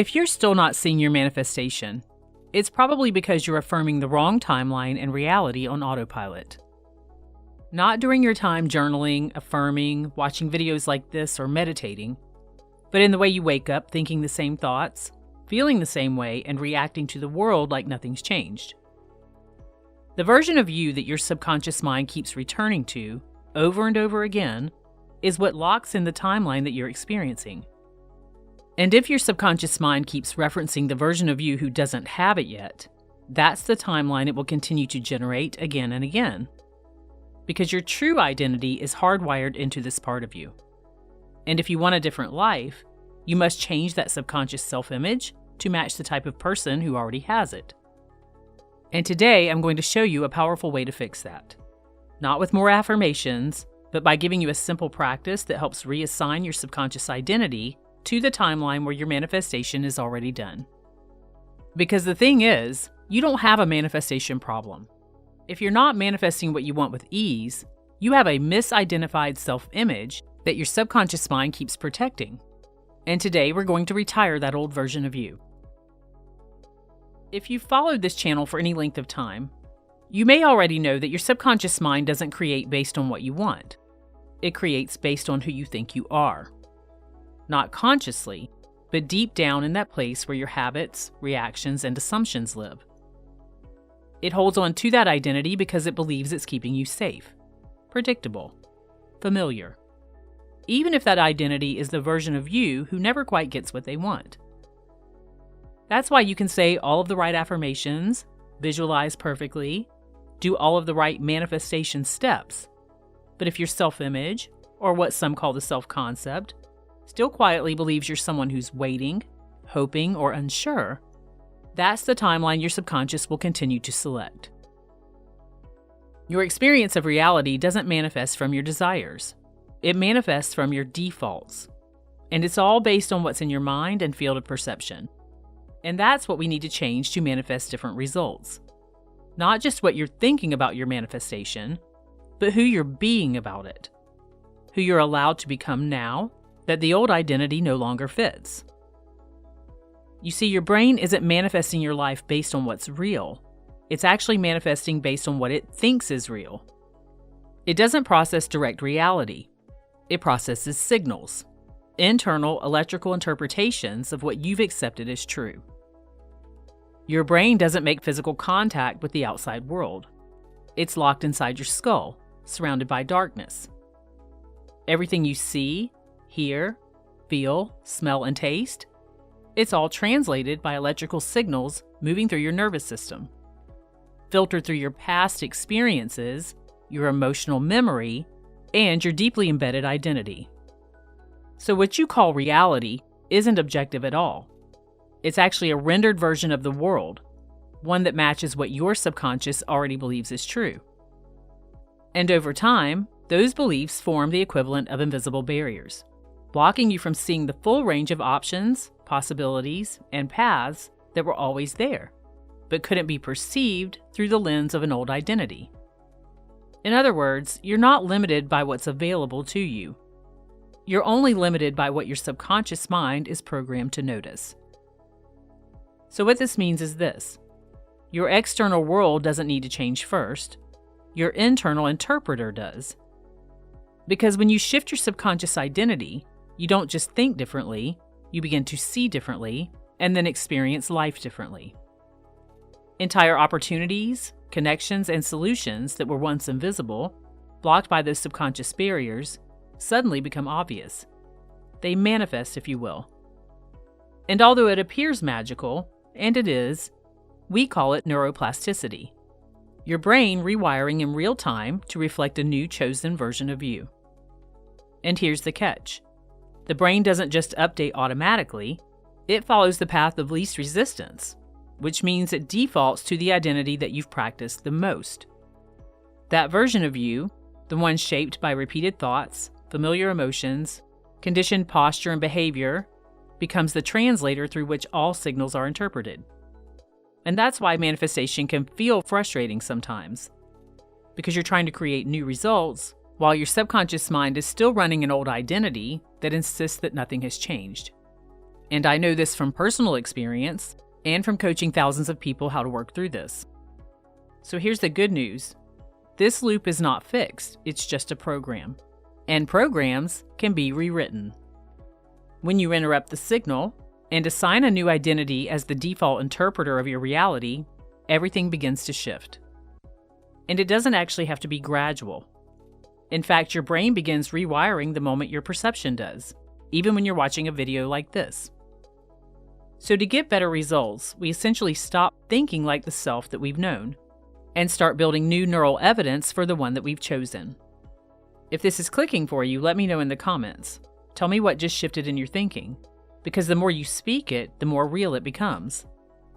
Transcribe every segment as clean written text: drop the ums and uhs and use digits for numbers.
If you're still not seeing your manifestation, it's probably because you're affirming the wrong timeline and reality on autopilot. Not during your time journaling, affirming, watching videos like this, or meditating, but in the way you wake up thinking the same thoughts, feeling the same way, and reacting to the world like nothing's changed. The version of you that your subconscious mind keeps returning to over and over again is what locks in the timeline that you're experiencing. And if your subconscious mind keeps referencing the version of you who doesn't have it yet, that's the timeline it will continue to generate again and again. Because your true identity is hardwired into this part of you. And if you want a different life, you must change that subconscious self-image to match the type of person who already has it. And today, I'm going to show you a powerful way to fix that. Not with more affirmations, but by giving you a simple practice that helps reassign your subconscious identity to the timeline where your manifestation is already done. Because the thing is, you don't have a manifestation problem. If you're not manifesting what you want with ease, you have a misidentified self-image that your subconscious mind keeps protecting. And today, we're going to retire that old version of you. If you've followed this channel for any length of time, you may already know that your subconscious mind doesn't create based on what you want. It creates based on who you think you are. Not consciously, but deep down in that place where your habits, reactions, and assumptions live. It holds on to that identity because it believes it's keeping you safe, predictable, familiar. Even if that identity is the version of you who never quite gets what they want. That's why you can say all of the right affirmations, visualize perfectly, do all of the right manifestation steps. But if your self-image, or what some call the self-concept, still quietly believes you're someone who's waiting, hoping, or unsure, that's the timeline your subconscious will continue to select. Your experience of reality doesn't manifest from your desires. It manifests from your defaults. And it's all based on what's in your mind and field of perception. And that's what we need to change to manifest different results. Not just what you're thinking about your manifestation, but who you're being about it. Who you're allowed to become now that the old identity no longer fits. You see, your brain isn't manifesting your life based on what's real. It's actually manifesting based on what it thinks is real. It doesn't process direct reality. It processes signals, internal electrical interpretations of what you've accepted as true. Your brain doesn't make physical contact with the outside world. It's locked inside your skull, surrounded by darkness. Everything you see, hear, feel, smell, and taste, it's all translated by electrical signals moving through your nervous system, filtered through your past experiences, your emotional memory, and your deeply embedded identity. So what you call reality isn't objective at all. It's actually a rendered version of the world, one that matches what your subconscious already believes is true. And over time, those beliefs form the equivalent of invisible barriers, blocking you from seeing the full range of options, possibilities, and paths that were always there, but couldn't be perceived through the lens of an old identity. In other words, you're not limited by what's available to you. You're only limited by what your subconscious mind is programmed to notice. So what this means is this. Your external world doesn't need to change first. Your internal interpreter does. Because when you shift your subconscious identity, you don't just think differently, you begin to see differently, and then experience life differently. Entire opportunities, connections, and solutions that were once invisible, blocked by those subconscious barriers, suddenly become obvious. They manifest, if you will. And although it appears magical, and it is, we call it neuroplasticity. Your brain rewiring in real time to reflect a new chosen version of you. And here's the catch. The brain doesn't just update automatically, it follows the path of least resistance, which means it defaults to the identity that you've practiced the most. That version of you, the one shaped by repeated thoughts, familiar emotions, conditioned posture and behavior, becomes the translator through which all signals are interpreted. And that's why manifestation can feel frustrating sometimes, because you're trying to create new results while your subconscious mind is still running an old identity that insists that nothing has changed. And I know this from personal experience and from coaching thousands of people how to work through this. So here's the good news. This loop is not fixed, it's just a program. And programs can be rewritten. When you interrupt the signal and assign a new identity as the default interpreter of your reality, everything begins to shift. And it doesn't actually have to be gradual. In fact, your brain begins rewiring the moment your perception does, even when you're watching a video like this. So to get better results, we essentially stop thinking like the self that we've known and start building new neural evidence for the one that we've chosen. If this is clicking for you, let me know in the comments. Tell me what just shifted in your thinking, because the more you speak it, the more real it becomes.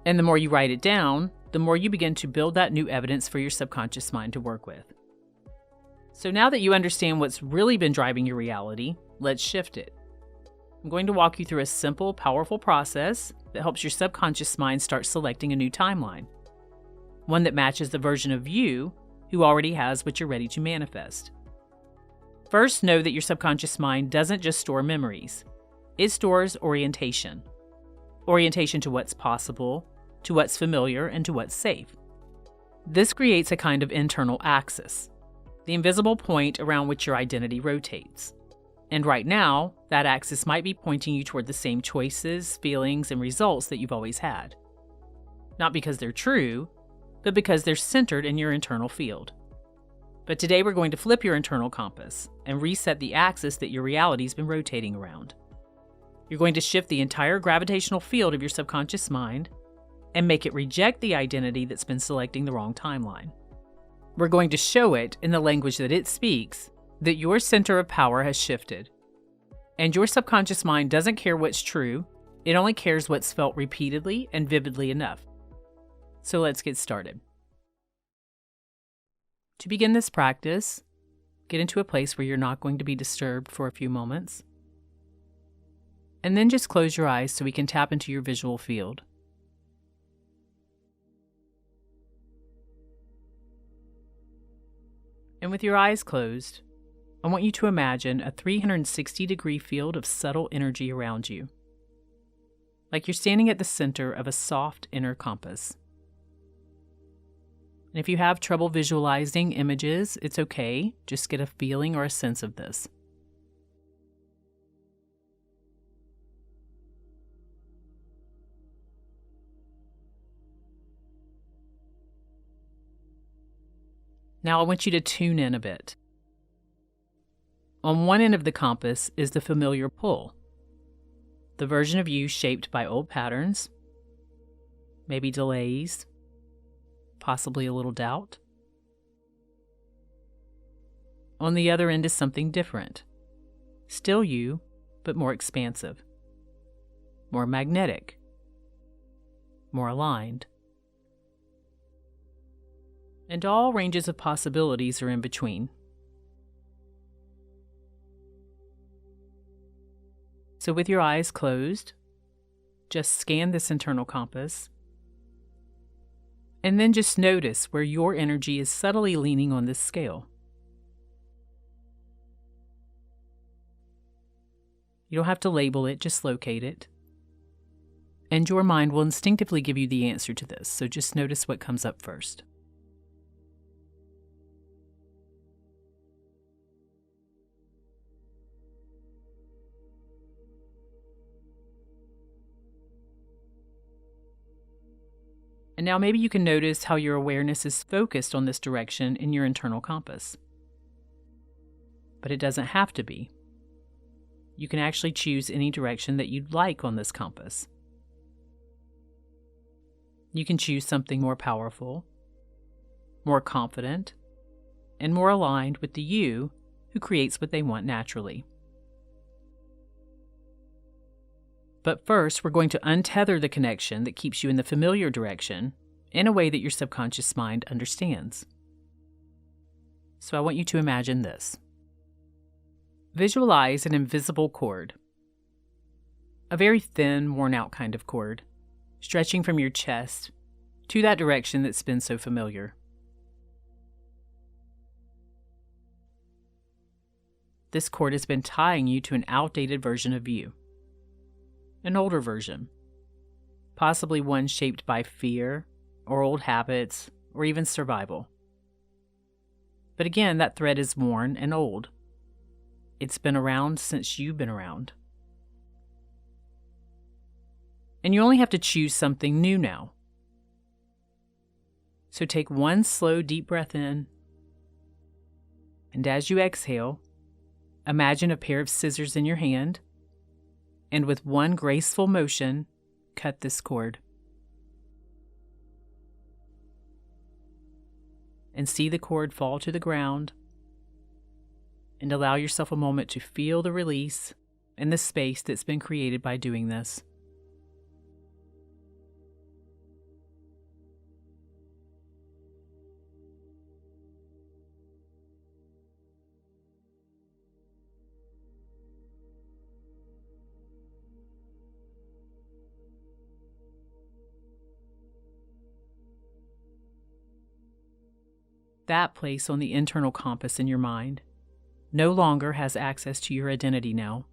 And the more you write it down, the more you begin to build that new evidence for your subconscious mind to work with. So now that you understand what's really been driving your reality, let's shift it. I'm going to walk you through a simple, powerful process that helps your subconscious mind start selecting a new timeline. One that matches the version of you who already has what you're ready to manifest. First, know that your subconscious mind doesn't just store memories. It stores orientation. Orientation to what's possible, to what's familiar, and to what's safe. This creates a kind of internal axis, the invisible point around which your identity rotates. And right now, that axis might be pointing you toward the same choices, feelings, and results that you've always had. Not because they're true, but because they're centered in your internal field. But today we're going to flip your internal compass and reset the axis that your reality's been rotating around. You're going to shift the entire gravitational field of your subconscious mind and make it reject the identity that's been selecting the wrong timeline. We're going to show it in the language that it speaks that your center of power has shifted. And your subconscious mind doesn't care what's true, it only cares what's felt repeatedly and vividly enough. So let's get started. To begin this practice, get into a place where you're not going to be disturbed for a few moments. And then just close your eyes so we can tap into your visual field. And with your eyes closed, I want you to imagine a 360-degree field of subtle energy around you, like you're standing at the center of a soft inner compass. And if you have trouble visualizing images, it's okay. Just get a feeling or a sense of this. Now I want you to tune in a bit. On one end of the compass is the familiar pull, the version of you shaped by old patterns, maybe delays, possibly a little doubt. On the other end is something different, still you, but more expansive, more magnetic, more aligned. And all ranges of possibilities are in between. So with your eyes closed, just scan this internal compass, and then just notice where your energy is subtly leaning on this scale. You don't have to label it, just locate it. And your mind will instinctively give you the answer to this, so just notice what comes up first. And now maybe you can notice how your awareness is focused on this direction in your internal compass. But it doesn't have to be. You can actually choose any direction that you'd like on this compass. You can choose something more powerful, more confident, and more aligned with the you who creates what they want naturally. But first, we're going to untether the connection that keeps you in the familiar direction in a way that your subconscious mind understands. So I want you to imagine this. Visualize an invisible cord. A very thin, worn-out kind of cord, stretching from your chest to that direction that's been so familiar. This cord has been tying you to an outdated version of you. an older version, possibly one shaped by fear or old habits or even survival. But again, that thread is worn and old. It's been around since you've been around. And you only have to choose something new now. So take one slow, deep breath in. And as you exhale, imagine a pair of scissors in your hand. And with one graceful motion, cut this cord. And see the cord fall to the ground. And allow yourself a moment to feel the release and the space that's been created by doing this. That place on the internal compass in your mind no longer has access to your identity now.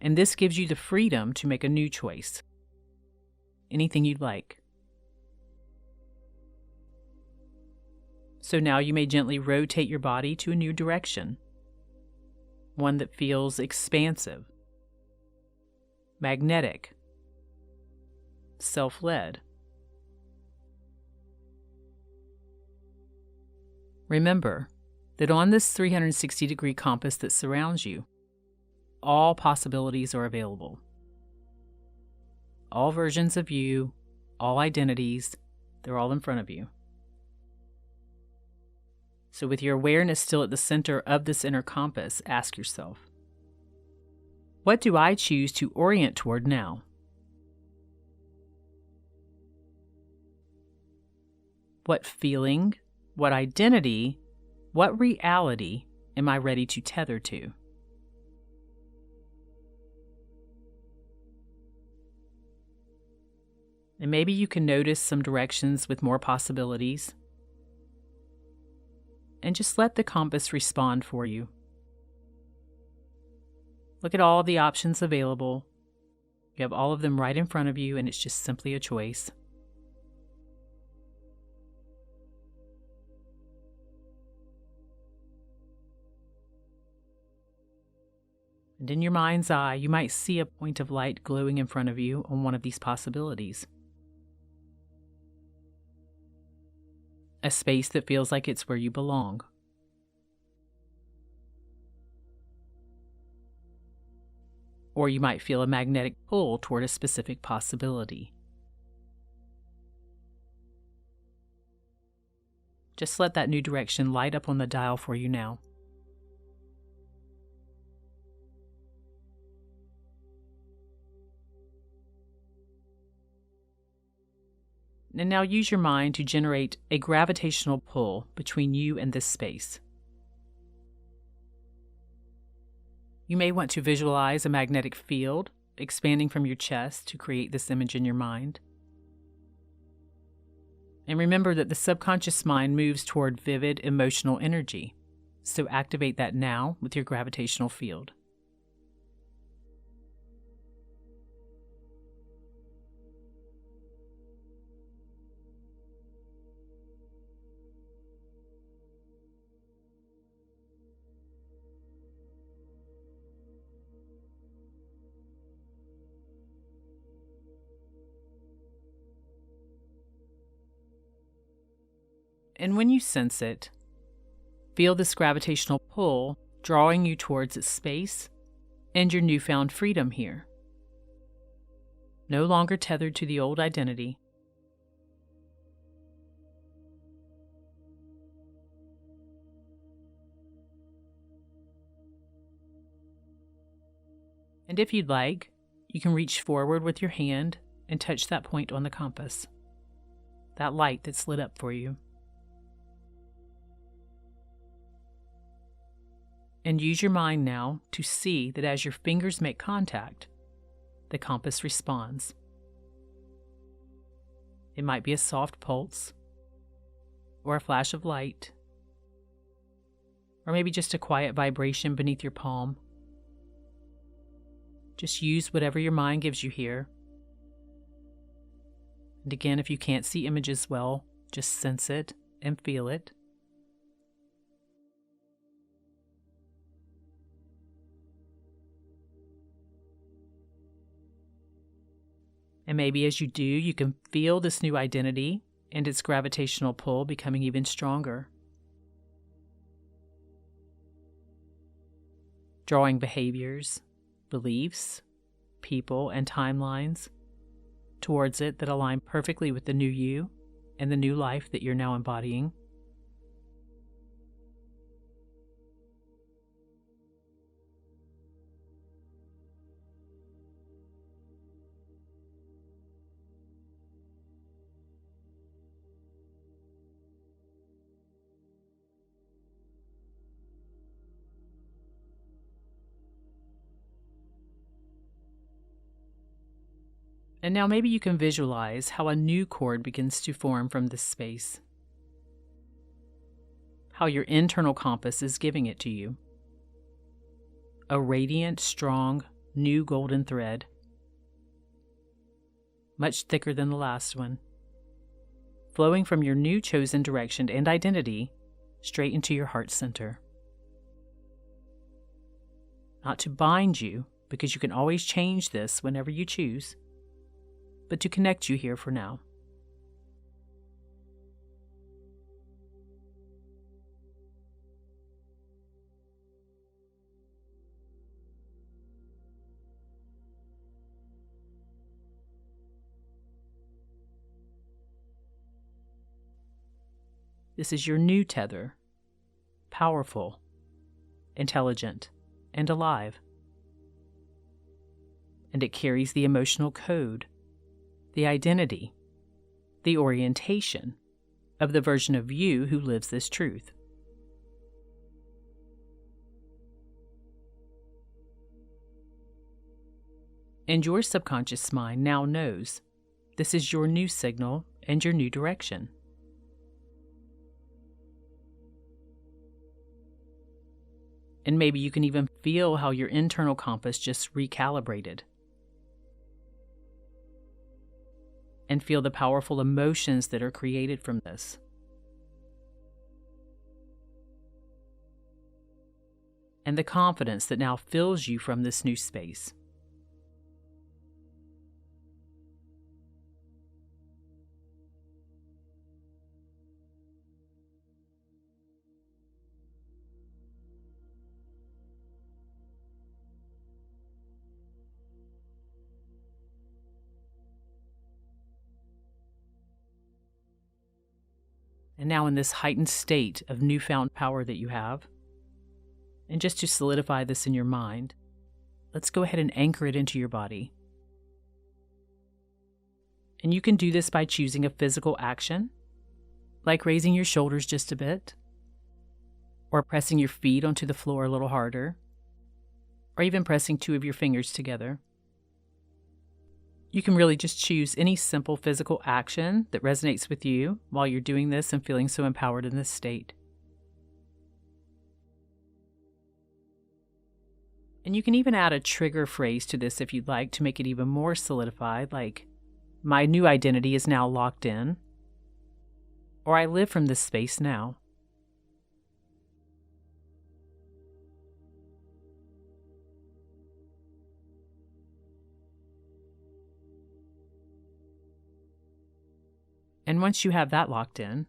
And this gives you the freedom to make a new choice. Anything you'd like. So now you may gently rotate your body to a new direction. One that feels expansive, magnetic, self-led. Remember that on this 360-degree compass that surrounds you, all possibilities are available. All versions of you, all identities, they're all in front of you. So with your awareness still at the center of this inner compass, ask yourself, what do I choose to orient toward now? What feeling, what identity, what reality am I ready to tether to? And maybe you can notice some directions with more possibilities. And just let the compass respond for you. Look at all the options available. You have all of them right in front of you, and it's just simply a choice. And in your mind's eye, you might see a point of light glowing in front of you on one of these possibilities. A space that feels like it's where you belong. Or you might feel a magnetic pull toward a specific possibility. Just let that new direction light up on the dial for you now. And now use your mind to generate a gravitational pull between you and this space. You may want to visualize a magnetic field expanding from your chest to create this image in your mind. And remember that the subconscious mind moves toward vivid emotional energy, so activate that now with your gravitational field. And when you sense it, feel this gravitational pull drawing you towards its space and your newfound freedom here. No longer tethered to the old identity. And if you'd like, you can reach forward with your hand and touch that point on the compass, that light that's lit up for you. And use your mind now to see that as your fingers make contact, the compass responds. It might be a soft pulse, or a flash of light, or maybe just a quiet vibration beneath your palm. Just use whatever your mind gives you here. And again, if you can't see images well, just sense it and feel it. And maybe as you do, you can feel this new identity and its gravitational pull becoming even stronger. Drawing behaviors, beliefs, people, and timelines towards it that align perfectly with the new you and the new life that you're now embodying. And now maybe you can visualize how a new cord begins to form from this space. How your internal compass is giving it to you. A radiant, strong, new golden thread. Much thicker than the last one. Flowing from your new chosen direction and identity straight into your heart center. Not to bind you, because you can always change this whenever you choose, but to connect you here for now. This is your new tether, powerful, intelligent, and alive. And it carries the emotional code, the identity, the orientation of the version of you who lives this truth. And your subconscious mind now knows this is your new signal and your new direction. And maybe you can even feel how your internal compass just recalibrated. And feel the powerful emotions that are created from this. And the confidence that now fills you from this new space. And now in this heightened state of newfound power that you have, and just to solidify this in your mind, let's go ahead and anchor it into your body. And you can do this by choosing a physical action, like raising your shoulders just a bit, or pressing your feet onto the floor a little harder, or even pressing 2 of your fingers together. You can really just choose any simple physical action that resonates with you while you're doing this and feeling so empowered in this state. And you can even add a trigger phrase to this if you'd like to make it even more solidified, like, my new identity is now locked in, or I live from this space now. And once you have that locked in,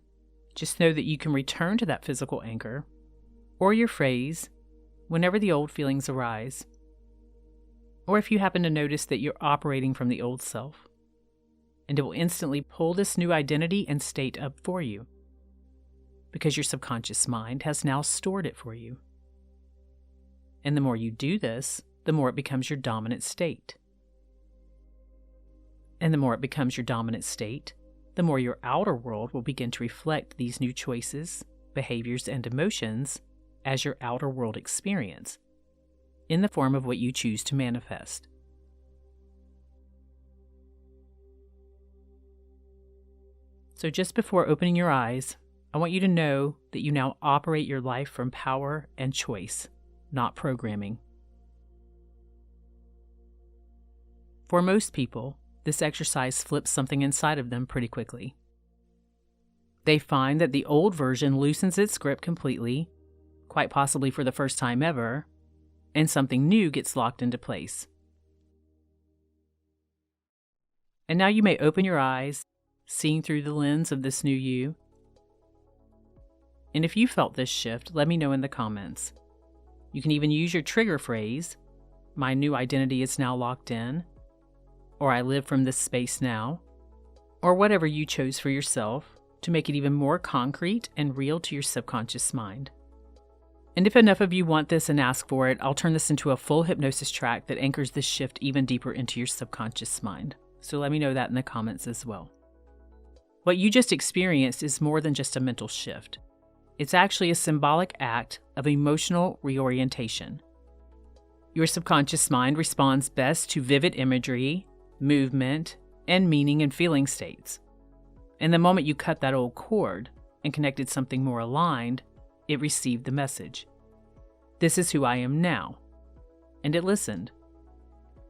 just know that you can return to that physical anchor or your phrase whenever the old feelings arise, or if you happen to notice that you're operating from the old self, and it will instantly pull this new identity and state up for you, because your subconscious mind has now stored it for you. And the more you do this, the more it becomes your dominant state. And the more it becomes your dominant state, the more your outer world will begin to reflect these new choices, behaviors, and emotions as your outer world experience, in the form of what you choose to manifest. So just before opening your eyes, I want you to know that you now operate your life from power and choice, not programming. For most people, this exercise flips something inside of them pretty quickly. They find that the old version loosens its grip completely, quite possibly for the first time ever, and something new gets locked into place. And now you may open your eyes, seeing through the lens of this new you. And if you felt this shift, let me know in the comments. You can even use your trigger phrase, "My new identity is now locked in," or "I live from this space now," or whatever you chose for yourself to make it even more concrete and real to your subconscious mind. And if enough of you want this and ask for it, I'll turn this into a full hypnosis track that anchors this shift even deeper into your subconscious mind. So let me know that in the comments as well. What you just experienced is more than just a mental shift. It's actually a symbolic act of emotional reorientation. Your subconscious mind responds best to vivid imagery, movement, and meaning and feeling states. And the moment you cut that old cord and connected something more aligned, it received the message. This is who I am now. And it listened.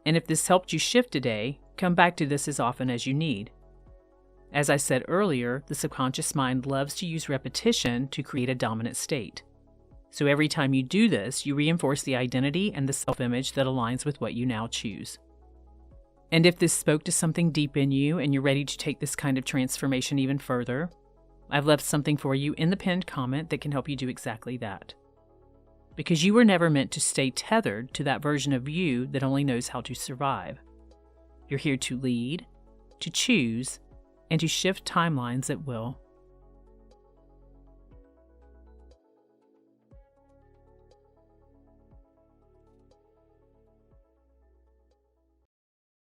And if this helped you shift today, come back to this as often as you need. As I said earlier, the subconscious mind loves to use repetition to create a dominant state. So every time you do this, you reinforce the identity and the self-image that aligns with what you now choose. And if this spoke to something deep in you and you're ready to take this kind of transformation even further, I've left something for you in the pinned comment that can help you do exactly that. Because you were never meant to stay tethered to that version of you that only knows how to survive. You're here to lead, to choose, and to shift timelines at will.